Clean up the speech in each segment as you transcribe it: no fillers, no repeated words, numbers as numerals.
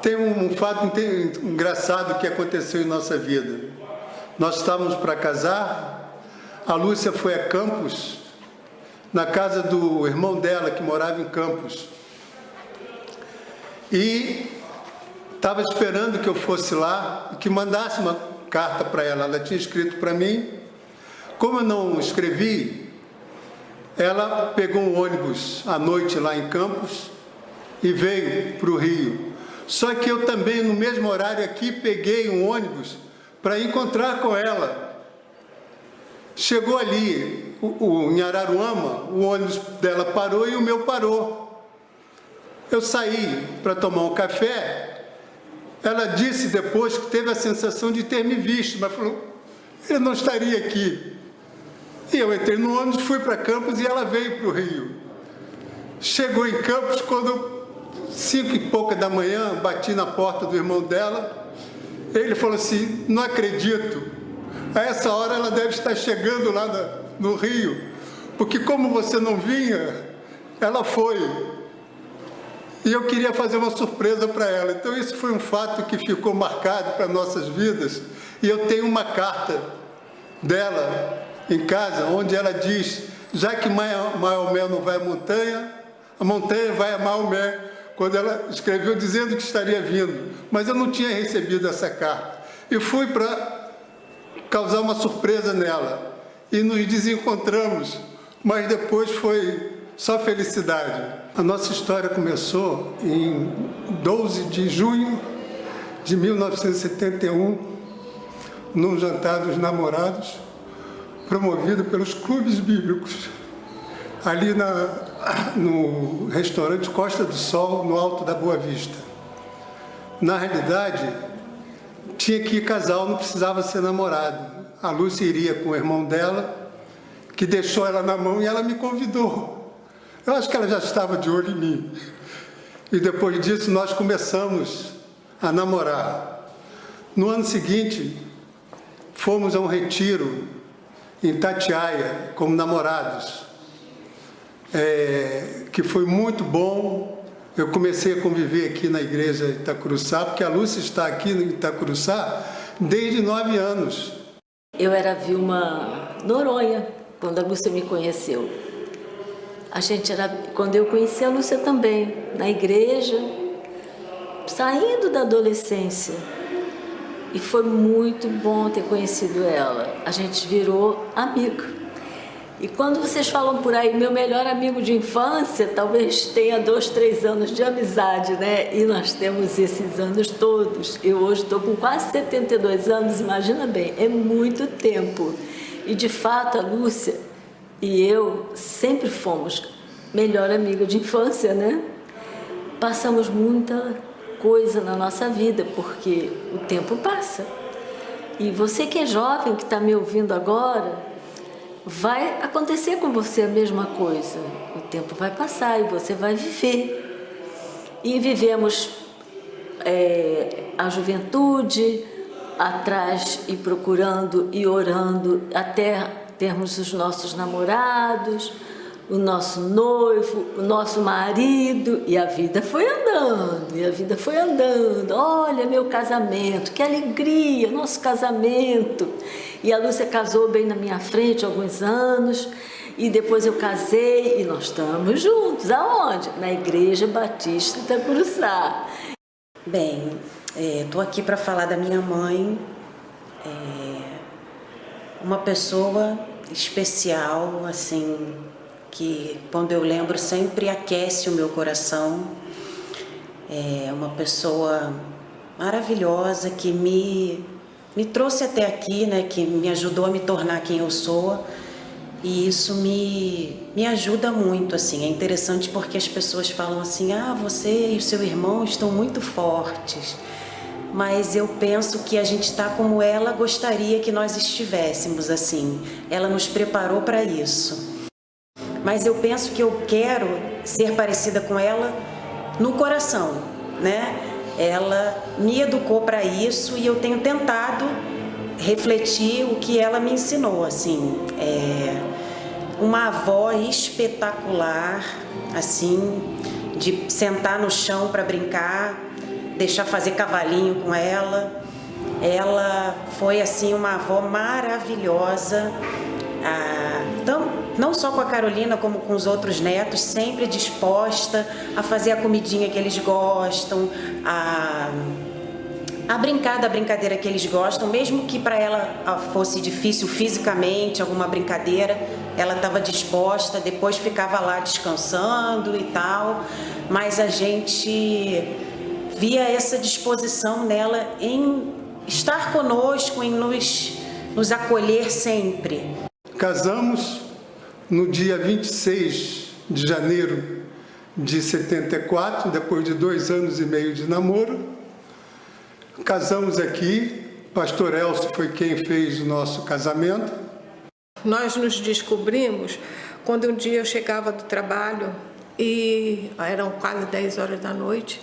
Tem um fato engraçado que aconteceu em nossa vida. Nós estávamos para casar, a Lúcia foi a Campos, na casa do irmão dela, que morava em Campos. E estava esperando que eu fosse lá, que mandasse uma carta para ela. Ela tinha escrito para mim. Como eu não escrevi, ela pegou um ônibus à noite lá em Campos e veio para o Rio. Só que eu também, no mesmo horário aqui, peguei um ônibus para encontrar com ela. Chegou ali, em Araruama, o ônibus dela parou e o meu parou. Eu saí para tomar um café. Ela disse depois que teve a sensação de ter me visto, mas falou, ele não estaria aqui. E eu entrei no ônibus, fui para Campos e ela veio para o Rio. Chegou em Campos, quando 5 e pouca da manhã, bati na porta do irmão dela. Ele falou assim, não acredito. A essa hora ela deve estar chegando lá no Rio, porque como você não vinha, ela foi. E eu queria fazer uma surpresa para ela. Então isso foi um fato que ficou marcado para nossas vidas. E eu tenho uma carta dela em casa, onde ela diz, já que Maomé não vai à montanha, a montanha vai a Maomé, quando ela escreveu dizendo que estaria vindo. Mas eu não tinha recebido essa carta. E fui para causar uma surpresa nela. E nos desencontramos, mas depois foi só felicidade. A nossa história começou em 12 de junho de 1971, num jantar dos namorados, promovido pelos clubes bíblicos, ali no restaurante Costa do Sol, no Alto da Boa Vista. Na realidade, tinha que ir casal, não precisava ser namorado. A Lúcia iria com o irmão dela, que deixou ela na mão, e ela me convidou. Eu acho que ela já estava de olho em mim. E depois disso nós começamos a namorar. No ano seguinte, fomos a um retiro em Itatiaia, como namorados, que foi muito bom. Eu comecei a conviver aqui na igreja de Itacuruçá, porque a Lúcia está aqui em Itacuruçá desde 9 anos. Eu era Vilma Noronha, quando a Lúcia me conheceu. Quando eu conheci a Lúcia também, na igreja, saindo da adolescência. E foi muito bom ter conhecido ela. A gente virou amigo. E quando vocês falam por aí, meu melhor amigo de infância, talvez tenha 2, 3 anos de amizade, né? E nós temos esses anos todos. Eu hoje estou com quase 72 anos, imagina bem, é muito tempo. E de fato a Lúcia e eu sempre fomos melhor amiga de infância, né? Passamos muita coisa na nossa vida, porque o tempo passa. E você que é jovem, que está me ouvindo agora, vai acontecer com você a mesma coisa. O tempo vai passar e você vai viver. E vivemos a juventude atrás e procurando e orando até termos os nossos namorados, o nosso noivo, o nosso marido, e a vida foi andando, e a vida foi andando. Olha meu casamento, que alegria, nosso casamento. E a Lúcia casou bem na minha frente há alguns anos, e depois eu casei, e nós estamos juntos. Aonde? Na Igreja Batista de Itacuruçá. Bem, estou aqui para falar da minha mãe, uma pessoa especial, assim, que quando eu lembro sempre aquece o meu coração. É uma pessoa maravilhosa que me trouxe até aqui, né, que me ajudou a me tornar quem eu sou, e isso me ajuda muito, assim. É interessante porque as pessoas falam assim, você e o seu irmão estão muito fortes, mas eu penso que a gente está como ela gostaria que nós estivéssemos, assim. Ela nos preparou para isso. Mas eu penso que eu quero ser parecida com ela no coração, né? Ela me educou para isso e eu tenho tentado refletir o que ela me ensinou, assim. Uma avó espetacular, assim, de sentar no chão para brincar, deixar fazer cavalinho com ela. Ela foi assim uma avó maravilhosa, não só com a Carolina como com os outros netos, sempre disposta a fazer a comidinha que eles gostam, a brincar da brincadeira que eles gostam, mesmo que para ela fosse difícil fisicamente alguma brincadeira, ela estava disposta, depois ficava lá descansando e tal, mas a gente via essa disposição nela em estar conosco, em nos acolher sempre. Casamos no dia 26 de janeiro de 74, depois de 2 anos e meio de namoro. Casamos aqui, pastor Elcio foi quem fez o nosso casamento. Nós nos descobrimos quando um dia eu chegava do trabalho e eram quase 10 horas da noite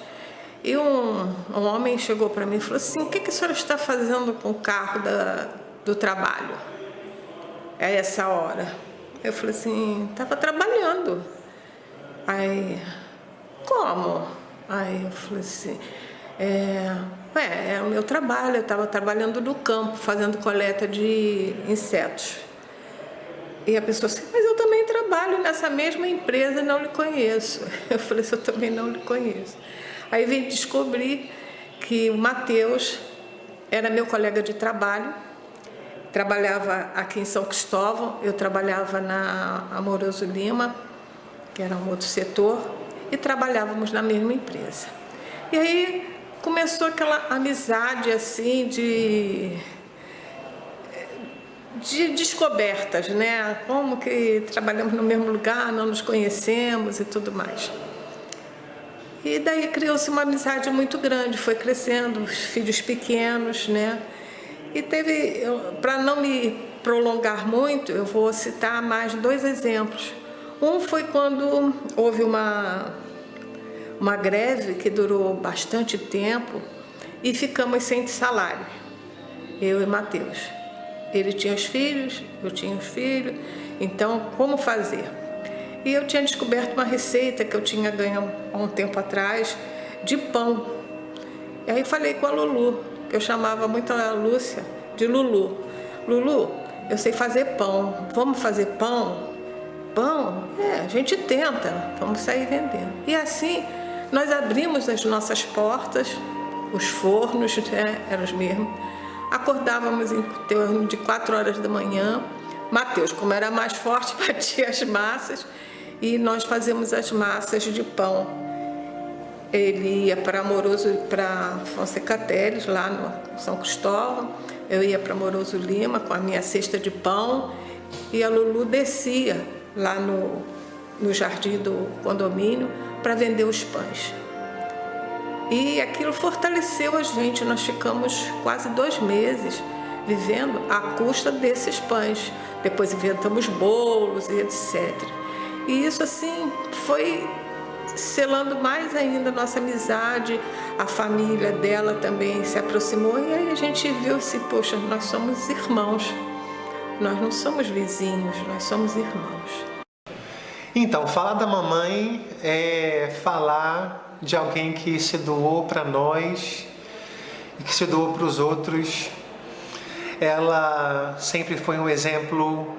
e um homem chegou para mim e falou assim: o que a senhora está fazendo com o carro do trabalho? É essa hora. Eu falei assim: estava trabalhando. Aí, como? Aí eu falei assim: é o meu trabalho, eu estava trabalhando no campo, fazendo coleta de insetos. E a pessoa assim: mas eu também trabalho nessa mesma empresa e não lhe conheço. Eu falei assim: eu também não lhe conheço. Aí vim descobrir que o Mateus era meu colega de trabalho, trabalhava aqui em São Cristóvão, eu trabalhava na Amoroso Lima, que era um outro setor, e trabalhávamos na mesma empresa. E aí começou aquela amizade assim de descobertas, né? Como que trabalhamos no mesmo lugar, não nos conhecemos e tudo mais. E daí criou-se uma amizade muito grande, foi crescendo, os filhos pequenos, né? E teve, para não me prolongar muito, eu vou citar mais 2 exemplos. Um foi quando houve uma greve que durou bastante tempo e ficamos sem salário, eu e Mateus. Ele tinha os filhos, eu tinha os filhos, então como fazer? E eu tinha descoberto uma receita que eu tinha ganho há um tempo atrás de pão. E aí falei com a Lulu, que eu chamava muito a Lúcia de Lulu. Lulu, eu sei fazer pão, vamos fazer pão? Pão? A gente tenta, vamos sair vendendo. E assim nós abrimos as nossas portas, os fornos, né, eram os mesmos. Acordávamos em torno de 4 horas da manhã. Mateus, como era mais forte, batia as massas e nós fazíamos as massas de pão. Ele ia para Amoroso, para Fonseca Teles, lá no São Cristóvão. Eu ia para Amoroso Lima com a minha cesta de pão e a Lulu descia lá no jardim do condomínio para vender os pães. E aquilo fortaleceu a gente, nós ficamos quase 2 meses vivendo à custa desses pães. Depois inventamos bolos e etc. E isso assim foi selando mais ainda a nossa amizade, a família dela também se aproximou e aí a gente viu assim, poxa, nós somos irmãos, nós não somos vizinhos, nós somos irmãos. Então, falar da mamãe é falar de alguém que se doou para nós e que se doou para os outros. Ela sempre foi um exemplo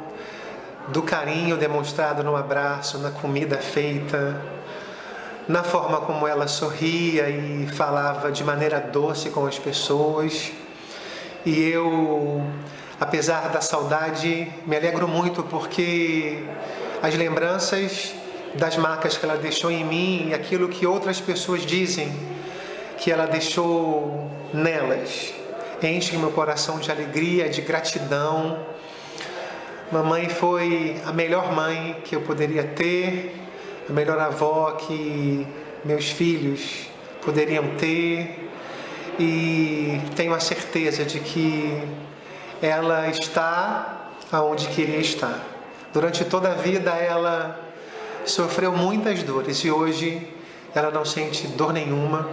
do carinho demonstrado no abraço, na comida feita, na forma como ela sorria e falava de maneira doce com as pessoas. E eu, apesar da saudade, me alegro muito porque as lembranças das marcas que ela deixou em mim e aquilo que outras pessoas dizem que ela deixou nelas enche meu coração de alegria, de gratidão. Mamãe foi a melhor mãe que eu poderia ter, a melhor avó que meus filhos poderiam ter, e tenho a certeza de que ela está onde queria estar. Durante toda a vida ela sofreu muitas dores e hoje ela não sente dor nenhuma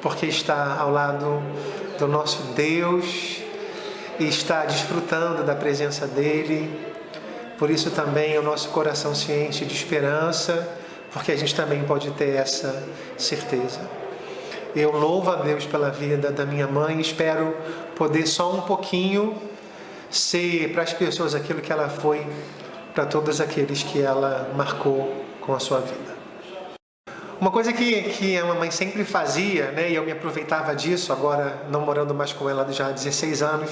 porque está ao lado do nosso Deus e está desfrutando da presença dEle. Por isso também o nosso coração se enche de esperança, porque a gente também pode ter essa certeza. eu louvo a Deus pela vida da minha mãe e espero poder só um pouquinho ser para as pessoas aquilo que ela foi para todos aqueles que ela marcou com a sua vida. Uma coisa que a mamãe sempre fazia, né, e eu me aproveitava disso, agora não morando mais com ela já há 16 anos,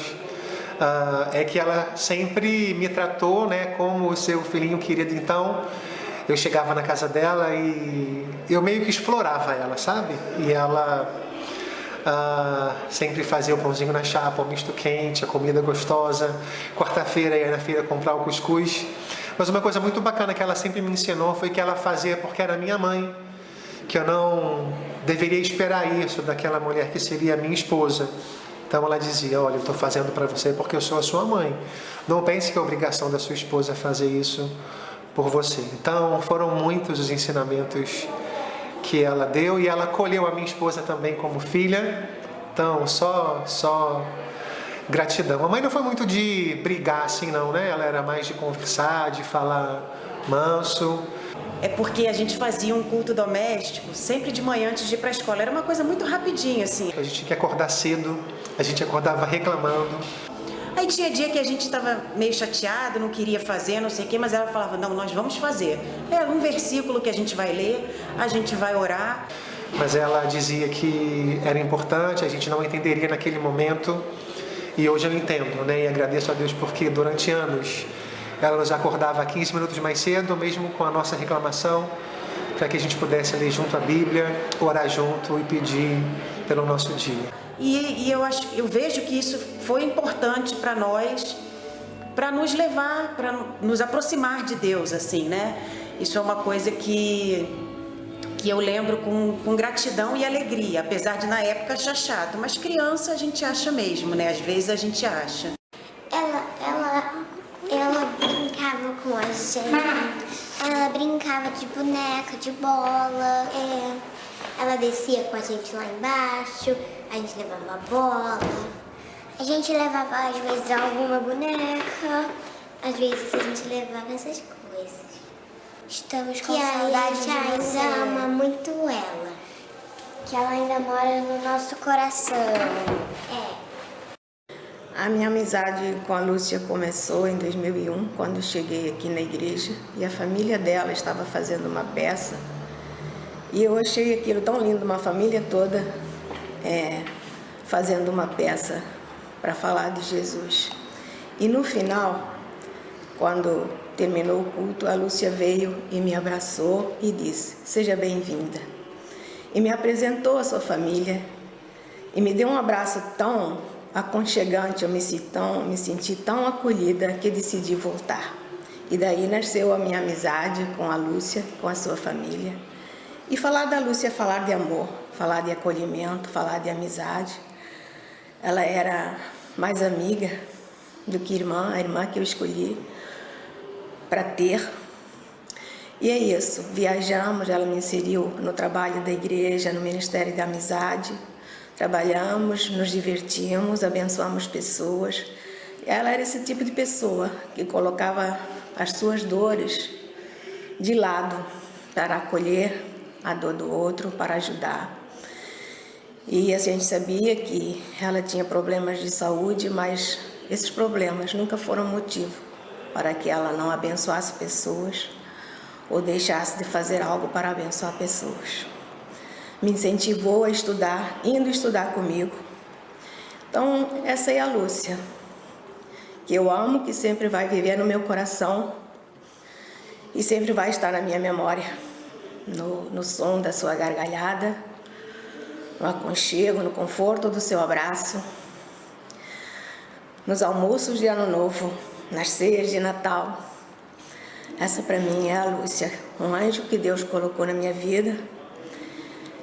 é que ela sempre me tratou, né, como o seu filhinho querido. Então, eu chegava na casa dela e eu meio que explorava ela, sabe? E ela sempre fazia o pãozinho na chapa, o misto quente, a comida gostosa. Quarta-feira ia na feira comprar o cuscuz. Mas uma coisa muito bacana que ela sempre me ensinou foi que ela fazia porque era minha mãe, que eu não deveria esperar isso daquela mulher que seria minha esposa. Então ela dizia, olha, eu estou fazendo para você porque eu sou a sua mãe. Não pense que é obrigação da sua esposa fazer isso por você. Então foram muitos os ensinamentos que ela deu e ela acolheu a minha esposa também como filha. Então só gratidão. A mãe não foi muito de brigar assim não, né? Ela era mais de conversar, de falar manso. É porque a gente fazia um culto doméstico sempre de manhã antes de ir para a escola. Era uma coisa muito rapidinha, assim. A gente tinha que acordar cedo, a gente acordava reclamando. Aí tinha dia que a gente estava meio chateado, não queria fazer, não sei o quê, mas ela falava, não, nós vamos fazer. É um versículo que a gente vai ler, a gente vai orar. Mas ela dizia que era importante, a gente não entenderia naquele momento. E hoje eu entendo, né? E agradeço a Deus porque durante anos ela nos acordava 15 minutos mais cedo, mesmo com a nossa reclamação, para que a gente pudesse ler junto a Bíblia, orar junto e pedir pelo nosso dia. E eu vejo que isso foi importante para nós, para nos levar, para nos aproximar de Deus, assim, né? Isso é uma coisa que eu lembro com gratidão e alegria, apesar de na época achar chato, mas criança a gente acha mesmo, né? Às vezes a gente acha. Ela brincava com a gente, ela brincava de boneca, de bola, ela descia com a gente lá embaixo, a gente levava a bola, a gente levava às vezes alguma boneca, às vezes a gente levava essas coisas. Estamos com saudade de você. A gente ainda ama muito ela, que ela ainda mora no nosso coração. A minha amizade com a Lúcia começou em 2001, quando eu cheguei aqui na igreja e a família dela estava fazendo uma peça. E eu achei aquilo tão lindo, uma família toda fazendo uma peça para falar de Jesus. E no final, quando terminou o culto, a Lúcia veio e me abraçou e disse, seja bem-vinda. E me apresentou a sua família e me deu um abraço tão aconchegante, eu me senti tão acolhida que decidi voltar. E daí nasceu a minha amizade com a Lúcia, com a sua família. E falar da Lúcia é falar de amor, falar de acolhimento, falar de amizade. Ela era mais amiga do que irmã, a irmã que eu escolhi para ter. E é isso, viajamos, ela me inseriu no trabalho da igreja, no Ministério da Amizade. Trabalhamos, nos divertimos, abençoamos pessoas. Ela era esse tipo de pessoa que colocava as suas dores de lado para acolher a dor do outro, para ajudar. E assim, a gente sabia que ela tinha problemas de saúde, mas esses problemas nunca foram motivo para que ela não abençoasse pessoas ou deixasse de fazer algo para abençoar pessoas. Me incentivou a estudar, indo estudar comigo. Então, essa é a Lúcia, que eu amo, que sempre vai viver no meu coração e sempre vai estar na minha memória, no som da sua gargalhada, no aconchego, no conforto do seu abraço, nos almoços de Ano Novo, nas ceias de Natal. Essa para mim é a Lúcia, um anjo que Deus colocou na minha vida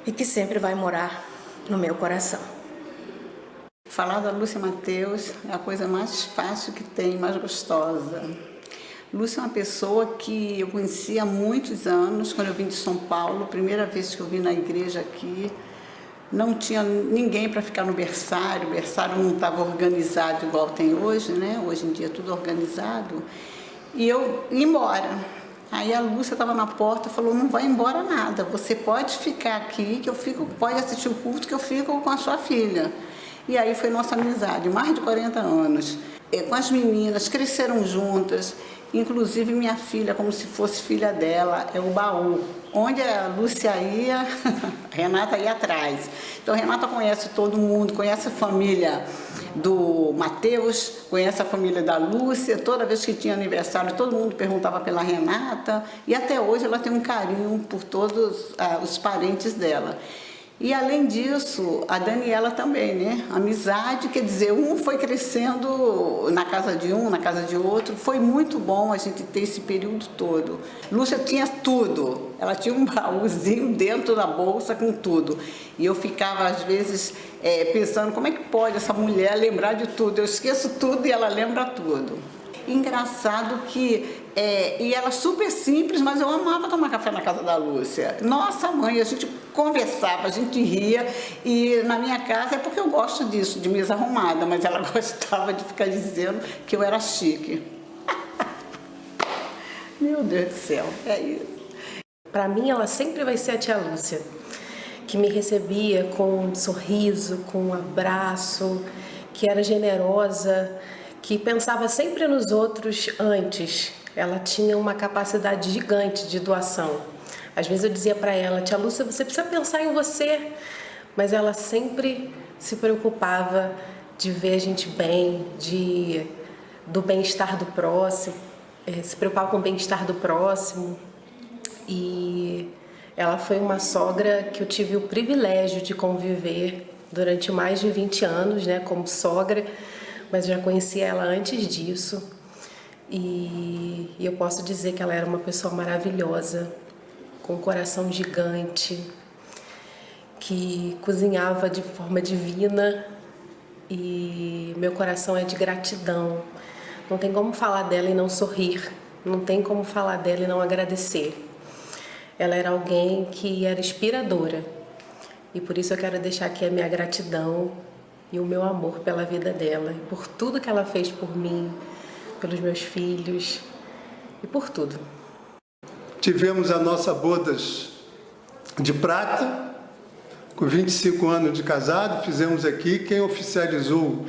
e que sempre vai morar no meu coração. Falar da Lúcia Mateus é a coisa mais fácil que tem, mais gostosa. Lúcia é uma pessoa que eu conheci há muitos anos, quando eu vim de São Paulo, primeira vez que eu vim na igreja aqui, não tinha ninguém para ficar no berçário, o berçário não estava organizado igual tem hoje, né? Hoje em dia é tudo organizado. E eu ia embora. Aí a Lúcia estava na porta e falou, não vai embora nada, você pode ficar aqui, que eu fico, pode assistir o culto, que eu fico com a sua filha. E aí foi nossa amizade, mais de 40 anos. Com as meninas, cresceram juntas, inclusive minha filha, como se fosse filha dela, é o baú. Onde a Lúcia ia, a Renata ia atrás. Então a Renata conhece todo mundo, conhece a família do Mateus, conhece a família da Lúcia. Toda vez que tinha aniversário, todo mundo perguntava pela Renata. E até hoje ela tem um carinho por todos os parentes dela. E além disso, a Daniela também, né? Amizade, quer dizer, um foi crescendo na casa de um, na casa de outro. Foi muito bom a gente ter esse período todo. Lúcia tinha tudo. Ela tinha um baúzinho dentro da bolsa com tudo. E eu ficava, às vezes, pensando, como é que pode essa mulher lembrar de tudo? Eu esqueço tudo e ela lembra tudo. Engraçado que... e ela super simples, mas eu amava tomar café na casa da Lúcia. Nossa mãe, a gente conversava, a gente ria. E na minha casa, é porque eu gosto disso, de mesa arrumada, mas ela gostava de ficar dizendo que eu era chique. Meu Deus do céu, é isso. Para mim, ela sempre vai ser a tia Lúcia, que me recebia com um sorriso, com um abraço, que era generosa, que pensava sempre nos outros antes. Ela tinha uma capacidade gigante de doação. Às vezes eu dizia para ela, tia Lúcia, você precisa pensar em você. Mas ela sempre se preocupava de ver a gente bem, do bem-estar do próximo, se preocupava com o bem-estar do próximo. E ela foi uma sogra que eu tive o privilégio de conviver durante mais de 20 anos, né, como sogra, mas já conhecia ela antes disso. E eu posso dizer que ela era uma pessoa maravilhosa, com um coração gigante, que cozinhava de forma divina, e meu coração é de gratidão. Não tem como falar dela e não sorrir, não tem como falar dela e não agradecer. Ela era alguém que era inspiradora, e por isso eu quero deixar aqui a minha gratidão e o meu amor pela vida dela, e por tudo que ela fez por mim, pelos meus filhos e por tudo. Tivemos a nossa bodas de prata, com 25 anos de casado, fizemos aqui. Quem oficializou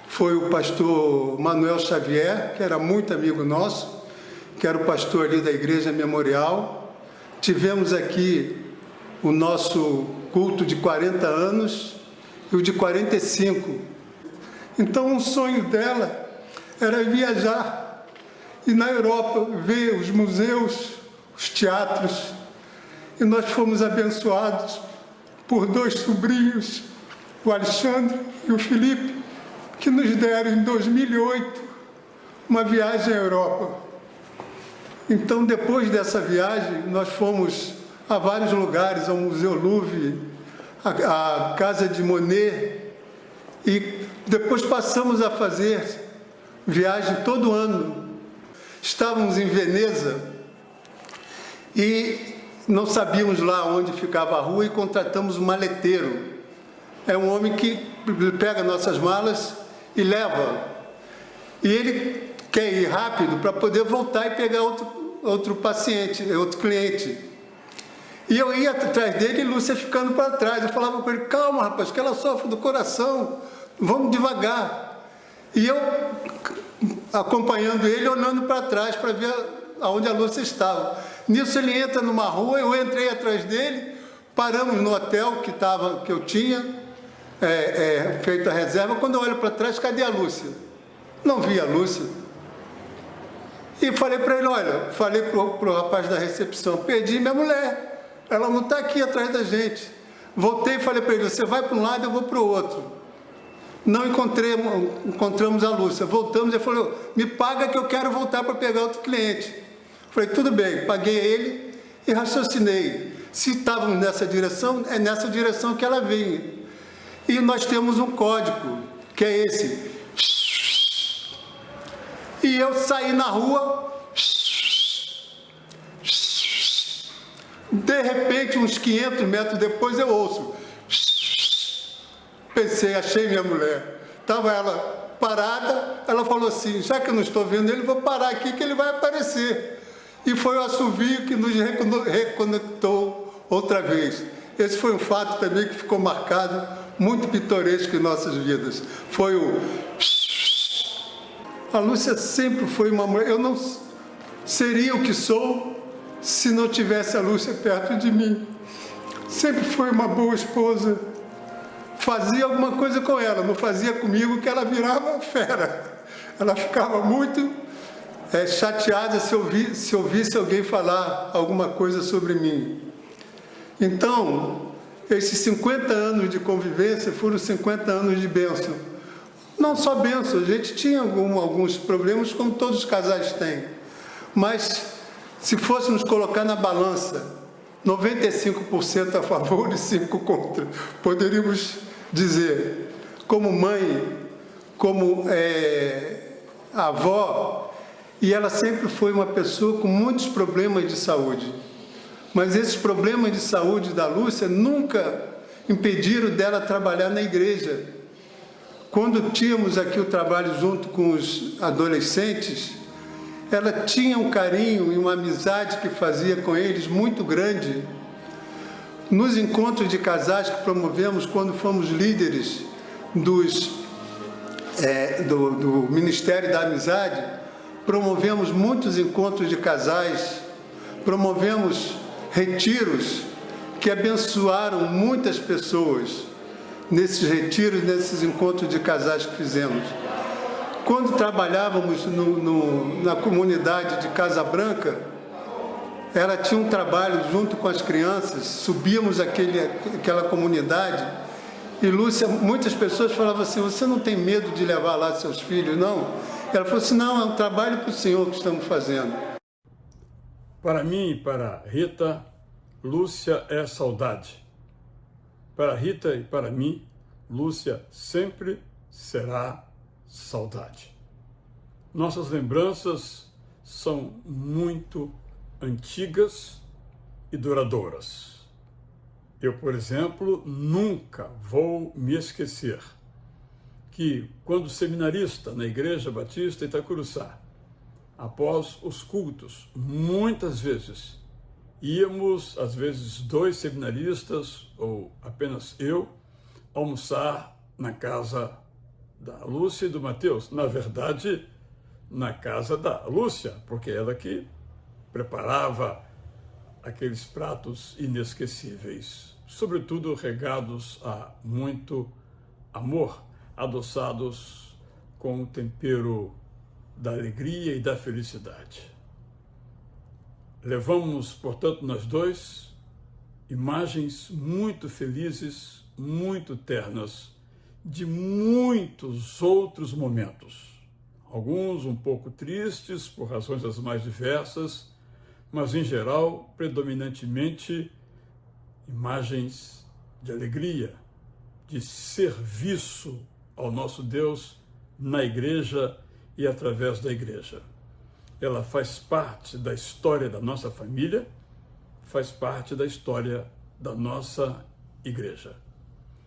foi o pastor Manuel Xavier, que era muito amigo nosso, que era o pastor ali da Igreja Memorial. Tivemos aqui o nosso culto de 40 anos e o de 45. Então, um sonho dela era viajar e na Europa ver os museus, os teatros. E nós fomos abençoados por 2 sobrinhos, o Alexandre e o Felipe, que nos deram em 2008 uma viagem à Europa. Então, depois dessa viagem, nós fomos a vários lugares, ao Museu Louvre, à Casa de Monet, e depois passamos a fazer viagem todo ano. Estávamos em Veneza e não sabíamos lá onde ficava a rua e contratamos um maleteiro. É um homem que pega nossas malas e leva. E ele quer ir rápido para poder voltar e pegar outro paciente, outro cliente. E eu ia atrás dele e Lúcia ficando para trás. Eu falava com ele, calma rapaz, que ela sofre do coração, vamos devagar. E eu acompanhando ele, olhando para trás para ver aonde a Lúcia estava. Nisso ele entra numa rua, eu entrei atrás dele, paramos no hotel que eu tinha feito a reserva. Quando eu olho para trás, cadê a Lúcia? Não vi a Lúcia. E falei para ele, olha, falei para o rapaz da recepção, perdi minha mulher, ela não está aqui atrás da gente. Voltei e falei para ele, você vai para um lado, eu vou para o outro. Não encontramos a Lúcia. Voltamos e ele falou, me paga que eu quero voltar para pegar outro cliente. Falei, tudo bem, paguei ele e raciocinei. Se estávamos nessa direção, é nessa direção que ela vinha. E nós temos um código, que é esse. E eu saí na rua, de repente, uns 500 metros depois, eu ouço. Pensei, achei minha mulher. Estava ela parada, ela falou assim, já que eu não estou vendo ele, vou parar aqui que ele vai aparecer. e foi o assovio que nos reconectou outra vez. Esse foi um fato também que ficou marcado, muito pitoresco em nossas vidas. Foi o... A Lúcia sempre foi uma mulher... Eu não seria o que sou se não tivesse a Lúcia perto de mim. Sempre foi uma boa esposa. Fazia alguma coisa com ela, não fazia comigo, que ela virava fera. Ela ficava muito chateada se ouvisse alguém falar alguma coisa sobre mim. Então, esses 50 anos de convivência foram 50 anos de bênção. Não só bênção, a gente tinha alguns problemas, como todos os casais têm. Mas, se fôssemos colocar na balança, 95% a favor e 5% contra, poderíamos dizer, como mãe, como avó, e ela sempre foi uma pessoa com muitos problemas de saúde. Mas esses problemas de saúde da Lúcia nunca impediram dela trabalhar na igreja. Quando tínhamos aqui o trabalho junto com os adolescentes, ela tinha um carinho e uma amizade que fazia com eles muito grande. Nos encontros de casais que promovemos quando fomos líderes do Ministério da Amizade, promovemos muitos encontros de casais, promovemos retiros que abençoaram muitas pessoas nesses retiros, nesses encontros de casais que fizemos. Quando trabalhávamos na comunidade de Casa Branca, ela tinha um trabalho junto com as crianças, subíamos aquela comunidade, e Lúcia, muitas pessoas falavam assim, você não tem medo de levar lá seus filhos, não? Ela falou assim, não, é um trabalho para o Senhor que estamos fazendo. Para mim e para Rita, Lúcia é saudade. Para Rita e para mim, Lúcia sempre será saudade. Nossas lembranças são muito antigas e duradouras. Eu, por exemplo, nunca vou me esquecer que, quando seminarista na Igreja Batista Itacuruçá, após os cultos, muitas vezes, íamos, às vezes 2 seminaristas, ou apenas eu, almoçar na casa da Lúcia e do Mateus. Na verdade, na casa da Lúcia, porque ela que preparava aqueles pratos inesquecíveis, sobretudo regados a muito amor, adoçados com o tempero da alegria e da felicidade. Levamos, portanto, nós dois, imagens muito felizes, muito ternas, de muitos outros momentos. Alguns um pouco tristes, por razões as mais diversas, mas, em geral, predominantemente, imagens de alegria, de serviço ao nosso Deus na igreja e através da igreja. Ela faz parte da história da nossa família, faz parte da história da nossa igreja.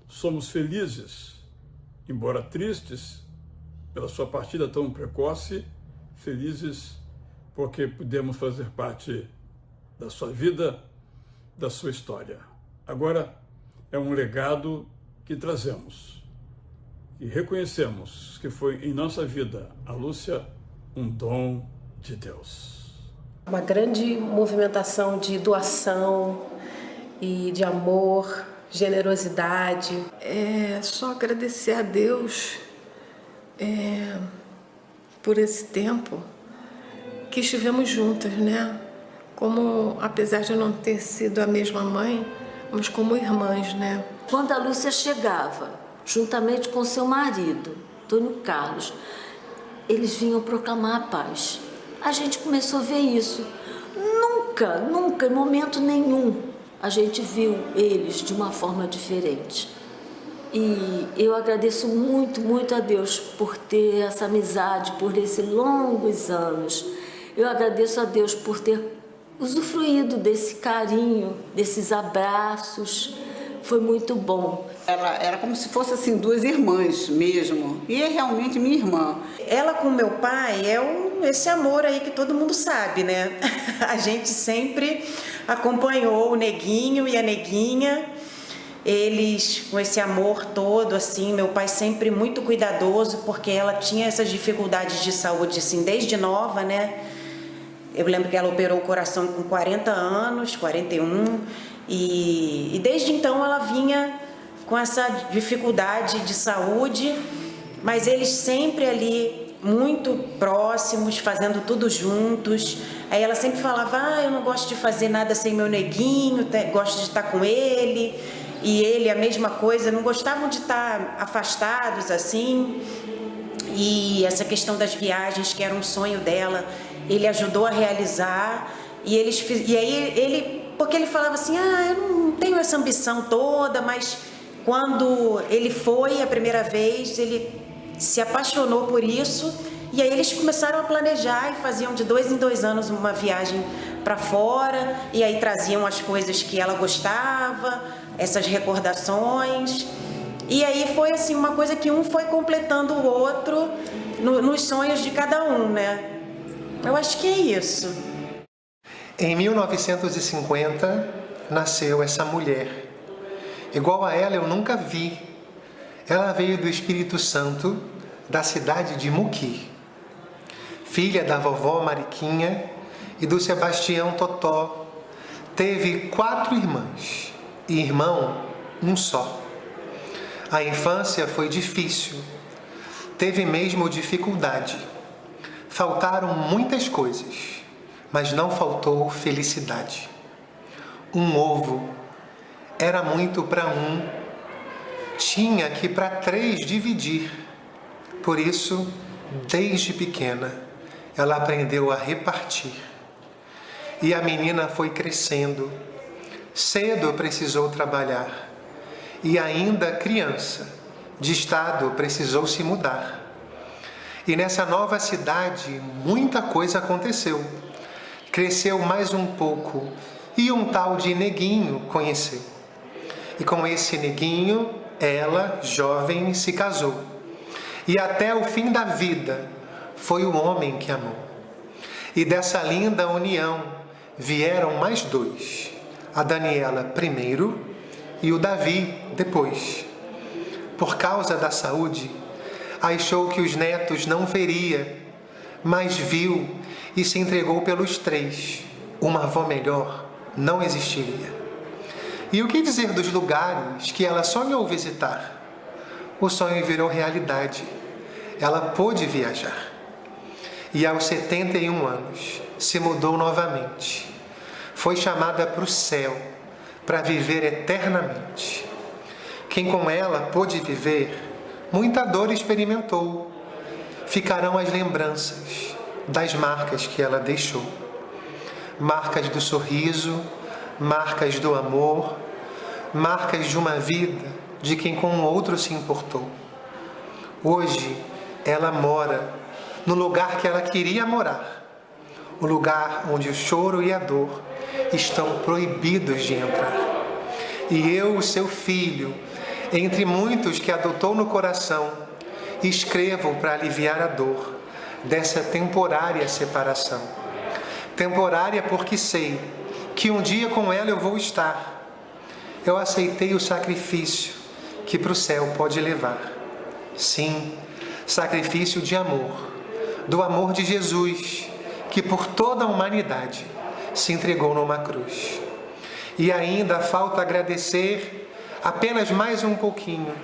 Somos felizes, embora tristes pela sua partida tão precoce, felizes porque podemos fazer parte da sua vida, da sua história. Agora, é um legado que trazemos e reconhecemos que foi em nossa vida, a Lúcia, um dom de Deus. Uma grande movimentação de doação e de amor, generosidade. É só agradecer a Deus por esse tempo que estivemos juntas, né? Como, apesar de não ter sido a mesma mãe, mas como irmãs, né? Quando a Lúcia chegava, juntamente com seu marido, Antônio Carlos, eles vinham proclamar a paz. A gente começou a ver isso. Nunca, em momento nenhum, a gente viu eles de uma forma diferente. E eu agradeço muito, muito a Deus por ter essa amizade, por esses longos anos. Eu agradeço a Deus por ter usufruído desse carinho, desses abraços, foi muito bom. Ela era como se fosse assim 2 irmãs mesmo, e é realmente minha irmã. Ela com meu pai esse amor aí que todo mundo sabe, né? A gente sempre acompanhou o neguinho e a neguinha, eles com esse amor todo, assim, meu pai sempre muito cuidadoso, porque ela tinha essas dificuldades de saúde, assim, desde nova, né? Eu lembro que ela operou o coração com 40 anos, 41, e desde então ela vinha com essa dificuldade de saúde, mas eles sempre ali muito próximos, fazendo tudo juntos. Aí ela sempre falava, eu não gosto de fazer nada sem meu neguinho, gosto de estar com ele, e ele a mesma coisa, não gostavam de estar afastados assim. E essa questão das viagens, que era um sonho dela, ele ajudou a realizar, porque ele falava assim, eu não tenho essa ambição toda, mas quando ele foi a primeira vez, ele se apaixonou por isso, e aí eles começaram a planejar e faziam de 2 em 2 anos uma viagem para fora, e aí traziam as coisas que ela gostava, essas recordações, e aí foi assim uma coisa que um foi completando o outro nos sonhos de cada um, né? Eu acho que é isso. Em 1950, nasceu essa mulher. Igual a ela eu nunca vi. Ela veio do Espírito Santo, da cidade de Muqui. Filha da vovó Mariquinha e do Sebastião Totó. Teve 4 irmãs e irmão um só. A infância foi difícil. Teve mesmo dificuldade. Faltaram muitas coisas, mas não faltou felicidade. Um ovo era muito para um, tinha que para 3 dividir. Por isso, desde pequena, ela aprendeu a repartir. E a menina foi crescendo. Cedo precisou trabalhar. E ainda criança, de estado precisou se mudar. E nessa nova cidade, muita coisa aconteceu. Cresceu mais um pouco e um tal de neguinho conheceu. E com esse neguinho, ela, jovem, se casou. E até o fim da vida, foi o homem que amou. E dessa linda união, vieram mais 2. A Daniela primeiro e o Davi depois. Por causa da saúde, achou que os netos não veria, mas viu e se entregou pelos 3. Uma avó melhor não existiria. E o que dizer dos lugares que ela sonhou visitar? O sonho virou realidade. Ela pôde viajar. E aos 71 anos, se mudou novamente. Foi chamada para o céu, para viver eternamente. Quem com ela pôde viver, muita dor experimentou. Ficarão as lembranças das marcas que ela deixou. Marcas do sorriso, marcas do amor, marcas de uma vida de quem com o outro se importou. Hoje, ela mora no lugar que ela queria morar. O lugar onde o choro e a dor estão proibidos de entrar. E eu, o seu filho, entre muitos que adotou no coração, escrevo para aliviar a dor dessa temporária separação. Temporária porque sei que um dia com ela eu vou estar. Eu aceitei o sacrifício que para o céu pode levar. Sim, sacrifício de amor, do amor de Jesus, que por toda a humanidade se entregou numa cruz. E ainda falta agradecer apenas mais um pouquinho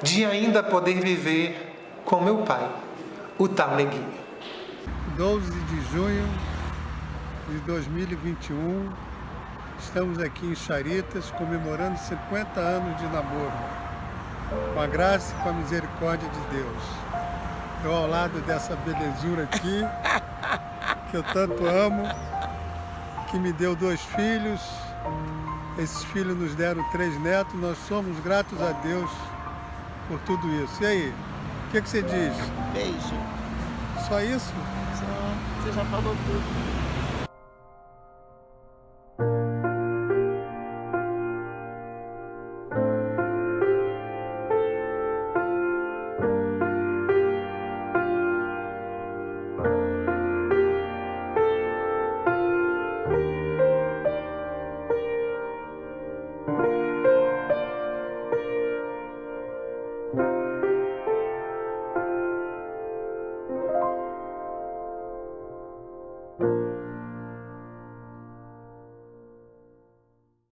de ainda poder viver com meu pai, o tal neguinho. 12 de junho de 2021, estamos aqui em Charitas comemorando 50 anos de namoro, com a graça e com a misericórdia de Deus. Eu ao lado dessa belezura aqui, que eu tanto amo, que me deu 2 filhos, esses filhos nos deram 3 netos, nós somos gratos a Deus por tudo isso. E aí, o que você diz? Beijo. Só isso? Só, você já falou tudo.